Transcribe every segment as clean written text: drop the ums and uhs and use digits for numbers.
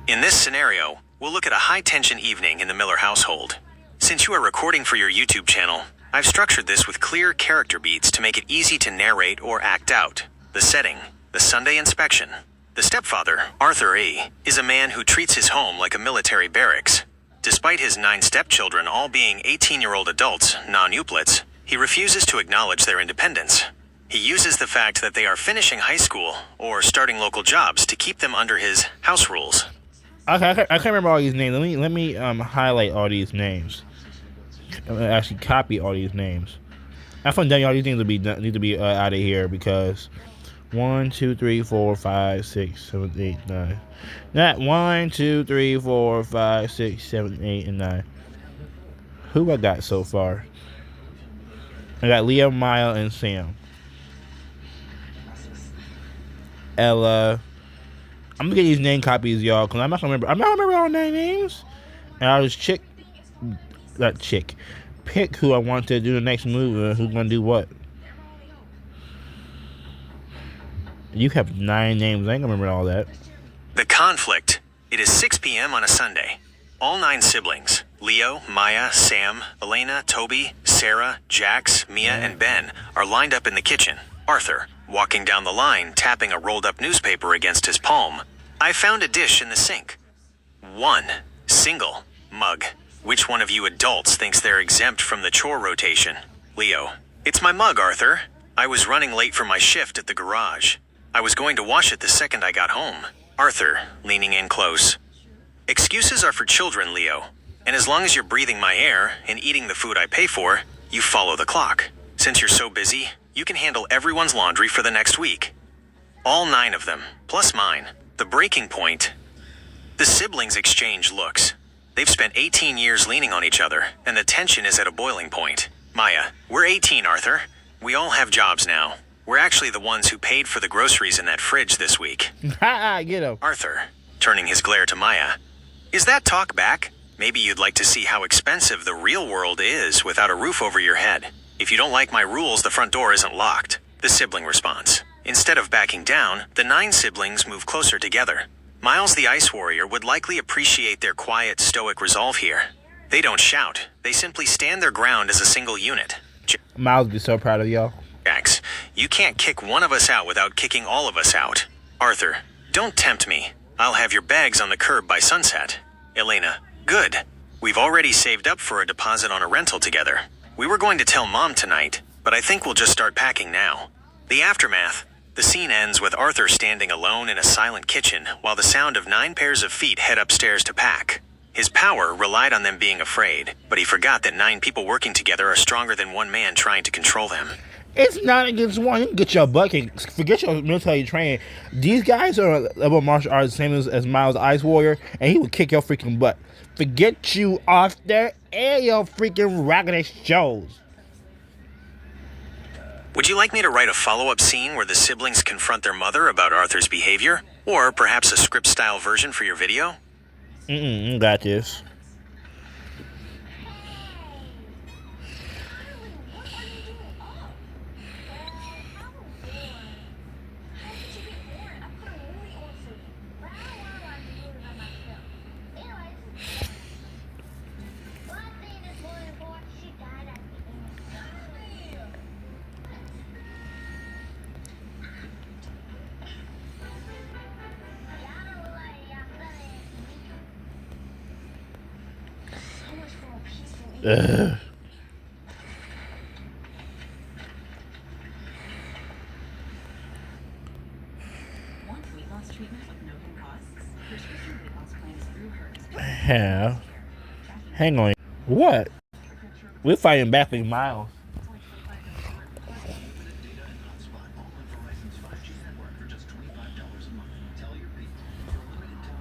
In this scenario, we'll look at a high-tension evening in the Miller household. Since you are recording for your YouTube channel, I've structured this with clear character beats to make it easy to narrate or act out. The setting, the Sunday inspection. The stepfather, Arthur E., is a man who treats his home like a military barracks. Despite his 9 stepchildren all being 18-year-old adults, non-euplets, he refuses to acknowledge their independence. He uses the fact that they are finishing high school or starting local jobs to keep them under his house rules. Okay, I can't remember all these names. Let me highlight all these names. Actually, copy all these names. I find that all these things need to be out of here because 1, 2, 3, 4, 5, 6, 7, 8, 9. Not 1, 2, 3, 4, 5, 6, 7, 8, and 9. Who I got so far? I got Leah, Maya, and Sam. Ella. I'm gonna get these name copies, y'all, because I'm not gonna remember all 9 names. And I'll just pick who I want to do the next move, who's gonna do what. You have 9 names. I ain't gonna remember all that. The conflict. It is 6 p.m. on a Sunday. All 9 siblings, Leo, Maya, Sam, Elena, Toby, Sarah, Jax, Mia, and Ben, are lined up in the kitchen. Arthur, walking down the line, tapping a rolled-up newspaper against his palm. I found a dish in the sink. 1. Single. Mug. Which one of you adults thinks they're exempt from the chore rotation? Leo. It's my mug, Arthur. I was running late for my shift at the garage. I was going to wash it the second I got home. Arthur, leaning in close. Excuses are for children, Leo. And as long as you're breathing my air and eating the food I pay for, you follow the clock. Since you're so busy, you can handle everyone's laundry for the next week. All 9 of them, plus mine. The breaking point. The siblings exchange looks. They've spent 18 years leaning on each other, and the tension is at a boiling point. Maya, we're 18, Arthur. We all have jobs now. We're actually the ones who paid for the groceries in that fridge this week. Ha! Get him. Arthur, turning his glare to Maya. Is that talk back? Maybe you'd like to see how expensive the real world is without a roof over your head. If you don't like my rules, the front door isn't locked. The sibling responds. Instead of backing down, the 9 siblings move closer together. Miles the Ice Warrior would likely appreciate their quiet, stoic resolve here. They don't shout. They simply stand their ground as a single unit. Miles would be so proud of y'all. Jax, you can't kick one of us out without kicking all of us out. Arthur, don't tempt me. I'll have your bags on the curb by sunset. Elena, good. We've already saved up for a deposit on a rental together. We were going to tell Mom tonight, but I think we'll just start packing now. The aftermath. The scene ends with Arthur standing alone in a silent kitchen while the sound of 9 pairs of feet head upstairs to pack. His power relied on them being afraid, but he forgot that 9 people working together are stronger than one man trying to control them. It's not against one. You can get your butt kicked. Forget your military training. These guys are level martial arts, same as Miles the Ice Warrior, and he will kick your freaking butt. Forget you, Arthur, and your freaking raggedy shows. Would you like me to write a follow-up scene where the siblings confront their mother about Arthur's behavior? Or perhaps a script-style version for your video? Got this. Ugh. Yeah. Hang on. What? We're fighting back with Miles.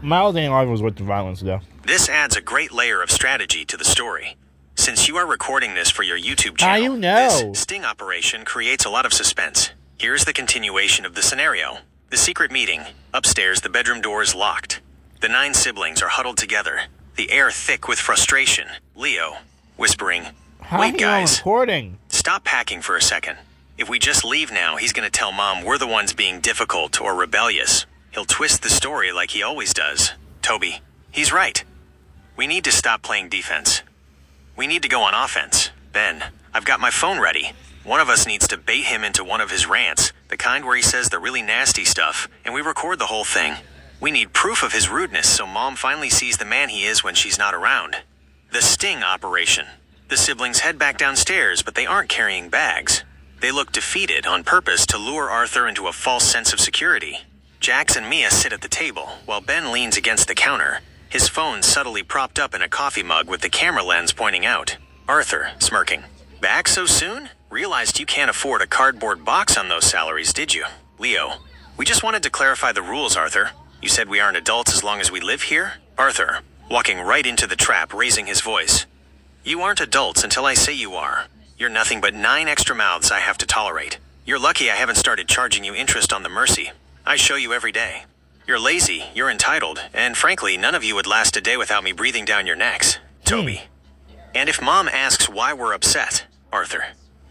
Miles ain't always with the violence, though. This adds a great layer of strategy to the story. Since you are recording this for your YouTube channel, how you know? This sting operation creates a lot of suspense. Here's the continuation of the scenario. The secret meeting. Upstairs, the bedroom door is locked. The 9 siblings are huddled together, the air thick with frustration. Leo, whispering, "Wait, guys, stop packing for a second. If we just leave now, he's going to tell Mom we're the ones being difficult or rebellious. He'll twist the story like he always does. Toby, he's right. We need to stop playing defense. We need to go on offense. Ben, I've got my phone ready. One of us needs to bait him into one of his rants, the kind where he says the really nasty stuff, and we record the whole thing. We need proof of his rudeness so Mom finally sees the man he is when she's not around. The sting operation. The siblings head back downstairs, but they aren't carrying bags. They look defeated on purpose to lure Arthur into a false sense of security. Jax and Mia sit at the table, while Ben leans against the counter, his phone subtly propped up in a coffee mug with the camera lens pointing out. Arthur, smirking. Back so soon? Realized you can't afford a cardboard box on those salaries, did you? Leo. We just wanted to clarify the rules, Arthur. You said we aren't adults as long as we live here? Arthur, walking right into the trap, raising his voice. You aren't adults until I say you are. You're nothing but 9 extra mouths I have to tolerate. You're lucky I haven't started charging you interest on the mercy. I show you every day. You're lazy, you're entitled, and frankly, none of you would last a day without me breathing down your necks. Toby. And if Mom asks why we're upset, Arthur,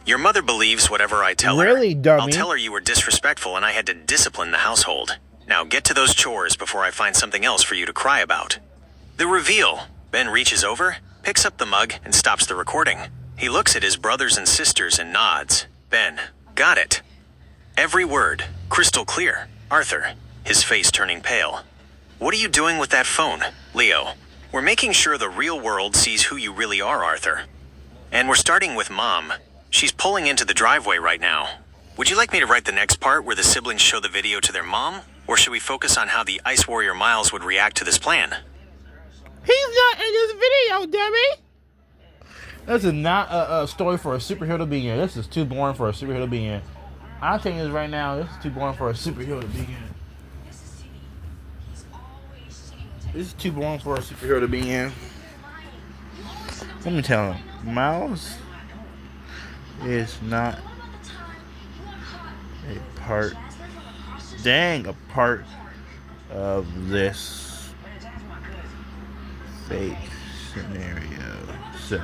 your mother believes whatever I tell her. Really, dummy? I'll tell her you were disrespectful and I had to discipline the household. Now get to those chores before I find something else for you to cry about. The reveal. Ben reaches over, picks up the mug, and stops the recording. He looks at his brothers and sisters and nods. Ben, got it. Every word, crystal clear. Arthur, his face turning pale. What are you doing with that phone? Leo, we're making sure the real world sees who you really are, Arthur. And we're starting with Mom. She's pulling into the driveway right now. Would you like me to write the next part where the siblings show the video to their mom? Or should we focus on how the Ice Warrior Miles would react to this plan? He's not in this video, dummy! This is not a story for a superhero to be in. This is too boring for a superhero to be in. I'm telling you this right now, this is too boring for a superhero to be in. This is too boring for a superhero to be in. Let me tell him, Miles is not a part of this fake scenario. So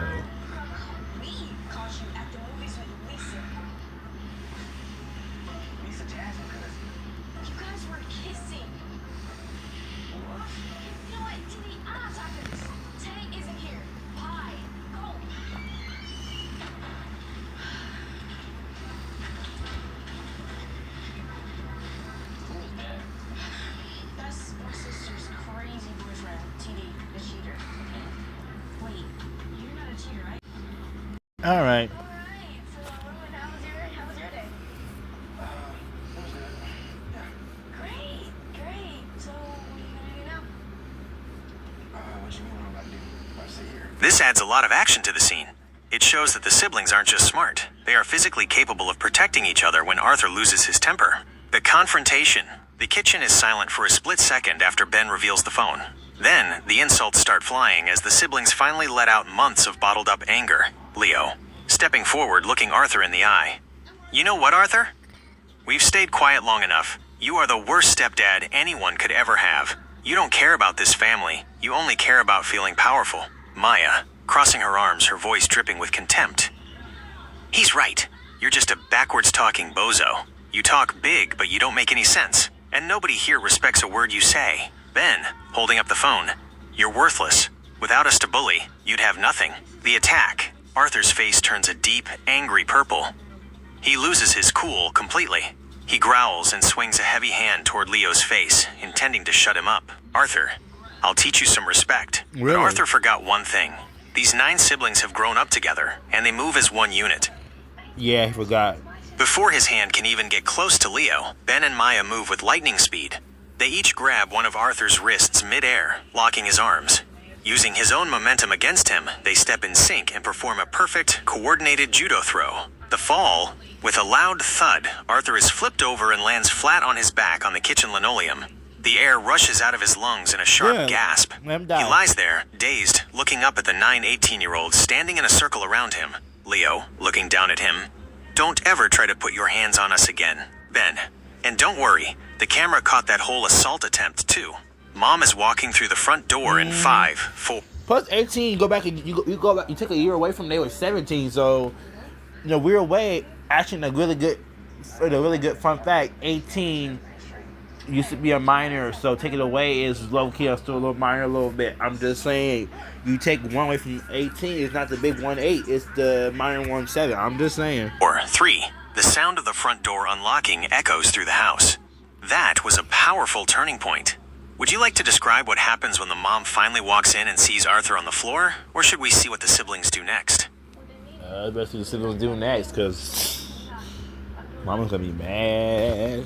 all right. This adds a lot of action to the scene. It shows that the siblings aren't just smart. They are physically capable of protecting each other when Arthur loses his temper. The confrontation. The kitchen is silent for a split second after Ben reveals the phone. Then, the insults start flying as the siblings finally let out months of bottled up anger. Leo, stepping forward, looking Arthur in the eye. You know what, Arthur? We've stayed quiet long enough. You are the worst stepdad anyone could ever have. You don't care about this family. You only care about feeling powerful. Maya, crossing her arms, her voice dripping with contempt. He's right. You're just a backwards-talking bozo. You talk big, but you don't make any sense. And nobody here respects a word you say. Ben, holding up the phone. You're worthless. Without us to bully, you'd have nothing. The attack. Arthur's face turns a deep, angry purple. He loses his cool completely. He growls and swings a heavy hand toward Leo's face, intending to shut him up. Arthur, I'll teach you some respect. Really? But Arthur forgot one thing. These 9 siblings have grown up together, and they move as one unit. Yeah, he forgot. Before his hand can even get close to Leo, Ben and Maya move with lightning speed. They each grab one of Arthur's wrists mid-air, locking his arms. Using his own momentum against him, they step in sync and perform a perfect, coordinated judo throw. The fall, with a loud thud, Arthur is flipped over and lands flat on his back on the kitchen linoleum. The air rushes out of his lungs in a sharp gasp. Let him He die. lies there, dazed, looking up at the 9 18-year-olds standing in a circle around him. Leo, looking down at him. Don't ever try to put your hands on us again, Ben. And don't worry, the camera caught that whole assault attempt too. Mom is walking through the front door in 5, 4. Plus 18, you go back and you go back. You take a year away from they were 17. So, in a weird way, actually, a really good fun fact. 18 used to be a minor, so take it away is low key. I'm still a little minor, a little bit. I'm just saying, you take one away from 18, it's not the big 1-8, it's the minor 1-7. I'm just saying. Or 3. The sound of the front door unlocking echoes through the house. That was a powerful turning point. Would you like to describe what happens when the mom finally walks in and sees Arthur on the floor, or should we see what the siblings do next? Let's see what the siblings do next, because Mama's gonna be mad.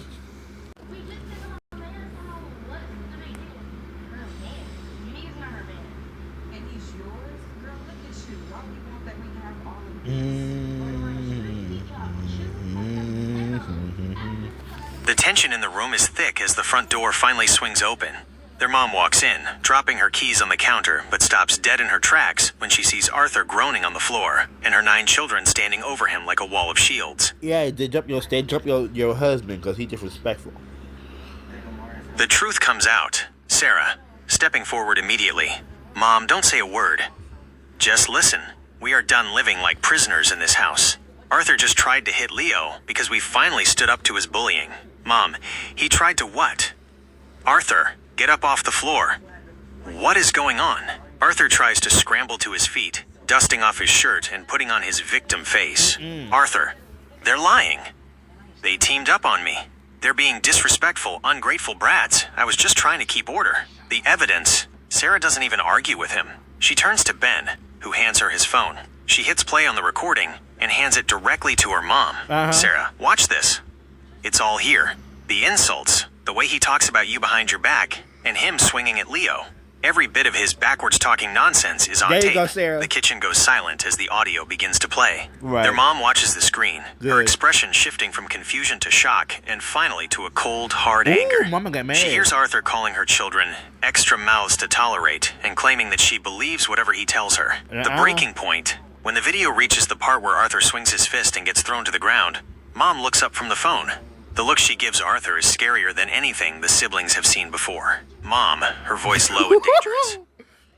The tension in the room is thick as the front door finally swings open. Their mom walks in, dropping her keys on the counter, but stops dead in her tracks when she sees Arthur groaning on the floor and her 9 children standing over him like a wall of shields. Yeah, they jump your husband because he's disrespectful. The truth comes out. Sarah, stepping forward immediately. Mom, don't say a word. Just listen. We are done living like prisoners in this house. Arthur just tried to hit Leo because we finally stood up to his bullying. Mom, he tried to what? Arthur, get up off the floor. What is going on? Arthur tries to scramble to his feet, dusting off his shirt and putting on his victim face. Arthur, they're lying. They teamed up on me. They're being disrespectful, ungrateful brats. I was just trying to keep order. The evidence. Sarah doesn't even argue with him. She turns to Ben, who hands her his phone. She hits play on the recording and hands it directly to her mom. Sarah, watch this. It's all here. The insults, the way he talks about you behind your back, and him swinging at Leo. Every bit of his backwards talking nonsense is on There you tape. go, Sarah. The kitchen goes silent as the audio begins to play. Right. Their mom watches the screen, her Good. expression shifting from confusion to shock, and finally to a cold, hard Ooh, anger. Mama got mad. She hears Arthur calling her children extra mouths to tolerate and claiming that she believes whatever he tells her. The breaking point, when the video reaches the part where Arthur swings his fist and gets thrown to the ground, Mom looks up from the phone. The look she gives Arthur is scarier than anything the siblings have seen before. Mom, her voice low and dangerous.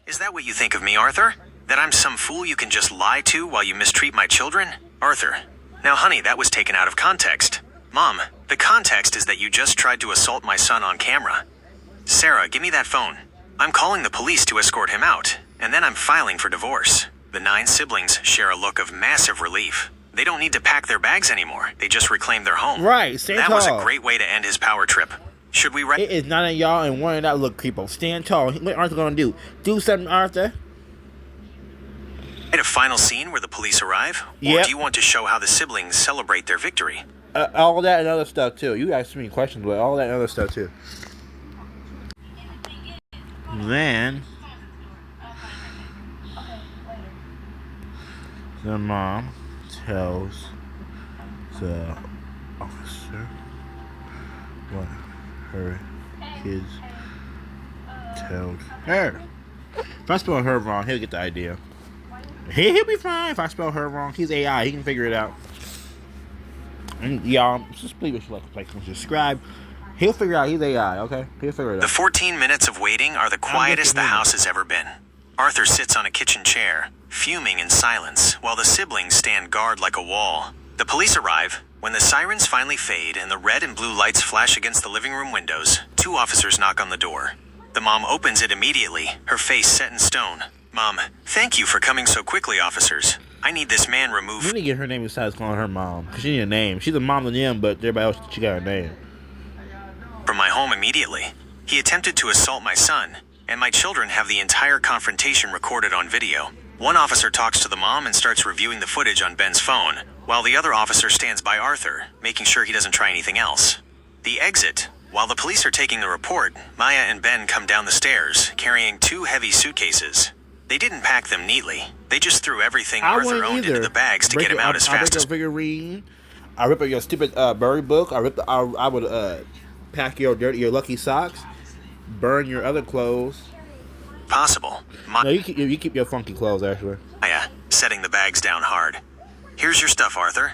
Is that what you think of me, Arthur? That I'm some fool you can just lie to while you mistreat my children? Arthur, now honey, that was taken out of context. Mom, the context is that you just tried to assault my son on camera. Sarah, give me that phone. I'm calling the police to escort him out, and then I'm filing for divorce. The 9 siblings share a look of massive relief. They don't need to pack their bags anymore. They just reclaim their home. Right, stand That tall. was a great way to end his power trip. Should we It is none of y'all and one of that look creepo. Stand tall. What Arthur gonna do? Do something, Arthur. write a final scene where the police arrive? Or Yep. do you want to show how the siblings celebrate their victory? All that and other stuff too. You asked me questions, but all that and other stuff too. Then the mom tells the officer what her kids told her. If I spell her wrong, he'll get the idea. He'll be fine if I spell her wrong. He's AI. He can figure it out. And y'all, just please like and subscribe. He'll figure out. He's AI, okay? He'll figure it The out. 14 minutes of waiting are the quietest the house has ever been. Arthur sits on a kitchen chair, fuming in silence, while the siblings stand guard like a wall. The police arrive. When the sirens finally fade and the red and blue lights flash against the living room windows, 2 officers knock on the door. The mom opens it immediately, her face set in stone. Mom, thank you for coming so quickly, officers. I need this man We removed need to get her name besides calling her mom. Because she need a name. She's a mom to them, but everybody else, she got a name. from my home immediately. He attempted to assault my son, and my children have the entire confrontation recorded on video. One officer talks to the mom and starts reviewing the footage on Ben's phone, while the other officer stands by Arthur, making sure he doesn't try anything else. The exit. While the police are taking the report, Maya and Ben come down the stairs, carrying 2 heavy suitcases. They didn't pack them neatly. They just threw everything Arthur owned into the bags to get him out as fast as I break your figurine. I rip up your stupid bird book. I would pack your lucky socks. Burn your other clothes. possible. No, you keep your funky clothes, actually. Maya, setting the bags down hard. Here's your stuff, Arthur.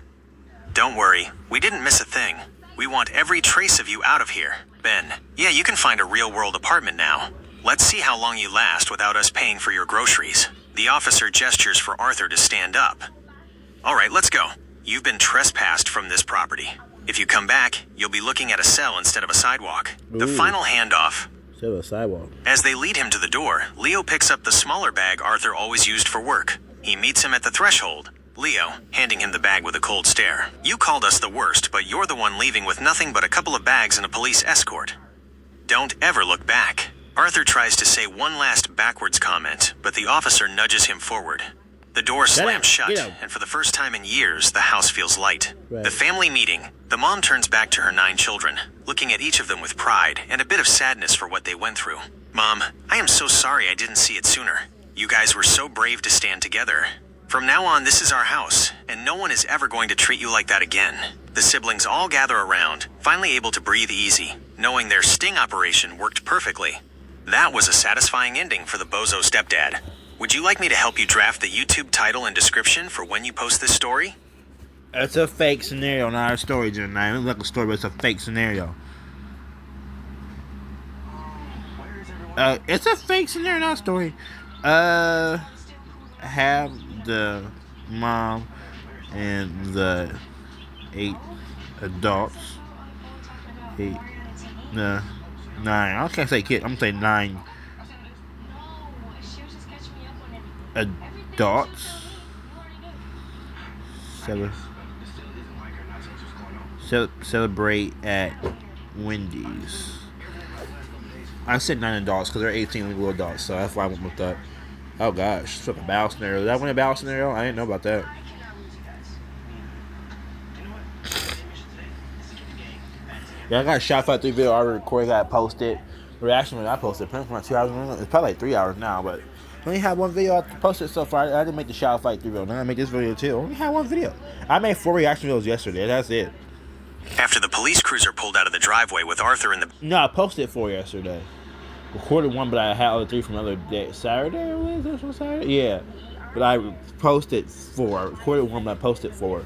Don't worry, we didn't miss a thing. We want every trace of you out of here. Ben, yeah, you can find a real-world apartment now. Let's see how long you last without us paying for your groceries. The officer gestures for Arthur to stand up. All right, let's go. You've been trespassed from this property. If you come back, you'll be looking at a cell instead of a sidewalk. The Ooh. final handoff. Instead of a sidewalk. As they lead him to the door, Leo picks up the smaller bag Arthur always used for work. He meets him at the threshold. Leo, handing him the bag with a cold stare. You called us the worst, but you're the one leaving with nothing but a couple of bags and a police escort. Don't ever look back. Arthur tries to say one last backwards comment, but the officer nudges him forward. The door slams shut, and for the first time in years, the house feels light. Right. The family meeting. The mom turns back to her 9 children, looking at each of them with pride and a bit of sadness for what they went through. Mom, I am so sorry I didn't see it sooner. You guys were so brave to stand together. From now on, this is our house, and no one is ever going to treat you like that again. The siblings all gather around, finally able to breathe easy, knowing their sting operation worked perfectly. That was a satisfying ending for the bozo stepdad. Would you like me to help you draft the YouTube title and description for when you post this story? It's a fake scenario, not a story, Gemini. It looks like a story, but it's a fake scenario. It's a fake scenario, not a story. Have the mom and the 8 adults. 9. I can't say kid. I'm gonna say 9 adults. Celebrate at Wendy's. I said 9 adults because they're 18 legal adults, so that's why I went with that. Oh gosh, it's like a battle scenario. Did that win a battle scenario? I didn't know about that. Yeah, I got a Shot Fight 3 video I already recorded, got posted. The reaction when I posted, it's like 2 hours. It's probably like 3 hours now, but I only had one video I posted so far. I didn't make the Shot Fight 3 video. Now I make this video too. I only had one video. I made 4 reaction videos yesterday. That's it. After the police cruiser pulled out of the driveway with Arthur in the... No, I posted 4 yesterday. Recorded 1, but I had other 3 from another day. Saturday or Wednesday? This Saturday? Yeah. But I posted 4. I recorded 1, but I posted 4.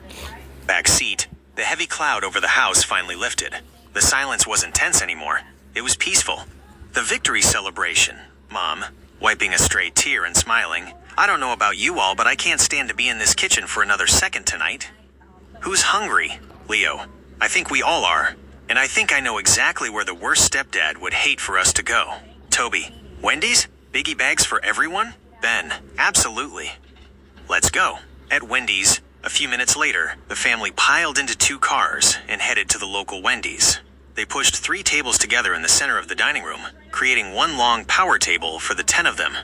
back seat, the heavy cloud over the house finally lifted. The silence wasn't tense anymore. It was peaceful. The victory celebration. Mom, wiping a stray tear and smiling. I don't know about you all, but I can't stand to be in this kitchen for another second tonight. Who's hungry? Leo. I think we all are. And I think I know exactly where the worst stepdad would hate for us to go. Toby. Wendy's? Biggie bags for everyone? Ben. Absolutely. Let's go. At Wendy's, a few minutes later, the family piled into 2 cars and headed to the local Wendy's. They pushed 3 tables together in the center of the dining room, creating one long power table for the 10 of them.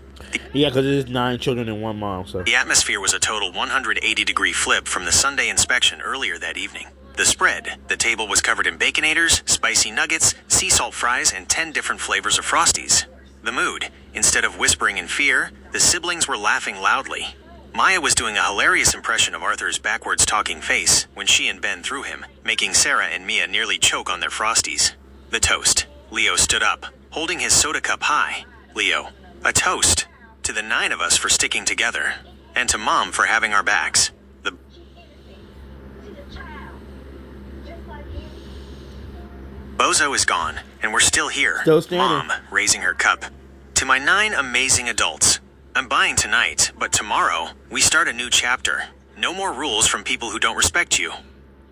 Yeah, because there's 9 children and 1 mom, so. The atmosphere was a total 180-degree flip from the Sunday inspection earlier that evening. The spread, the table was covered in Baconators, spicy nuggets, sea salt fries, and 10 different flavors of Frosties. The mood, instead of whispering in fear, the siblings were laughing loudly. Maya was doing a hilarious impression of Arthur's backwards talking face when she and Ben threw him, making Sarah and Mia nearly choke on their Frosties. The toast. Leo stood up, holding his soda cup high. Leo, a toast. To the 9 of us for sticking together. And to Mom for having our backs. The bozo is gone, and we're still here. Still standing. Mom, raising her cup. To my 9 amazing adults. I'm buying tonight, but tomorrow, we start a new chapter. No more rules from people who don't respect you.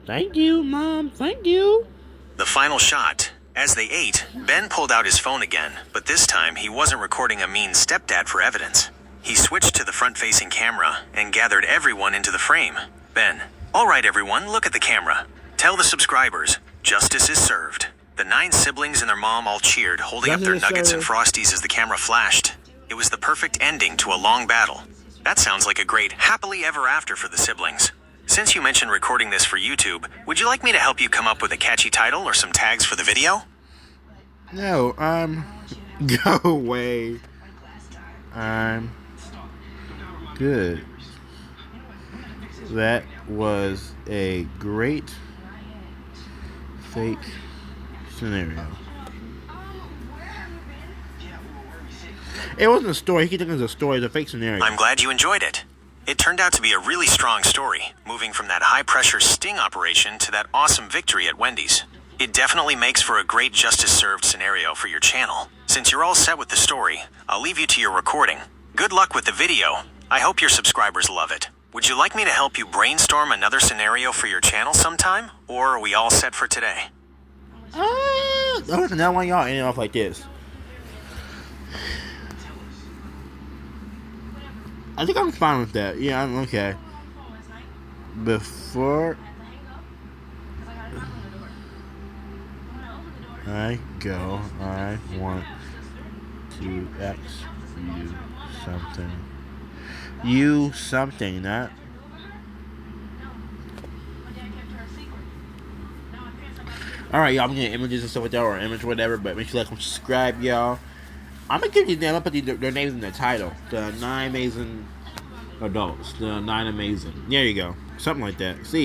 Thank you, Mom. Thank you. The final shot. As they ate, Ben pulled out his phone again, but this time he wasn't recording a mean stepdad for evidence. He switched to the front-facing camera and gathered everyone into the frame. Ben, all right everyone, look at the camera. Tell the subscribers, justice is served. The 9 siblings and their mom all cheered, holding up their nuggets and Frosties as the camera flashed. It was the perfect ending to a long battle. That sounds like a great happily ever after for the siblings. Since you mentioned recording this for YouTube, would you like me to help you come up with a catchy title or some tags for the video? No, go away. I'm good. That was a great fake scenario. It wasn't a story. He kept thinking it was a story. It's a fake scenario. I'm glad you enjoyed it. It turned out to be a really strong story, moving from that high-pressure sting operation to that awesome victory at Wendy's. It definitely makes for a great justice-served scenario for your channel. Since you're all set with the story, I'll leave you to your recording. Good luck with the video. I hope your subscribers love it. Would you like me to help you brainstorm another scenario for your channel sometime? Or are we all set for today? Now why y'all ending off like this? I think I'm fine with that. Yeah, I'm okay. Before I go, I want to ask you something. You something, not. Alright, y'all, I'm getting images and stuff like that, or image, whatever, but make sure you like and subscribe, y'all. I'm gonna give you them, I'm gonna put their names in the title. The 9 Amazing Adults. The 9 Amazing. There you go. Something like that. See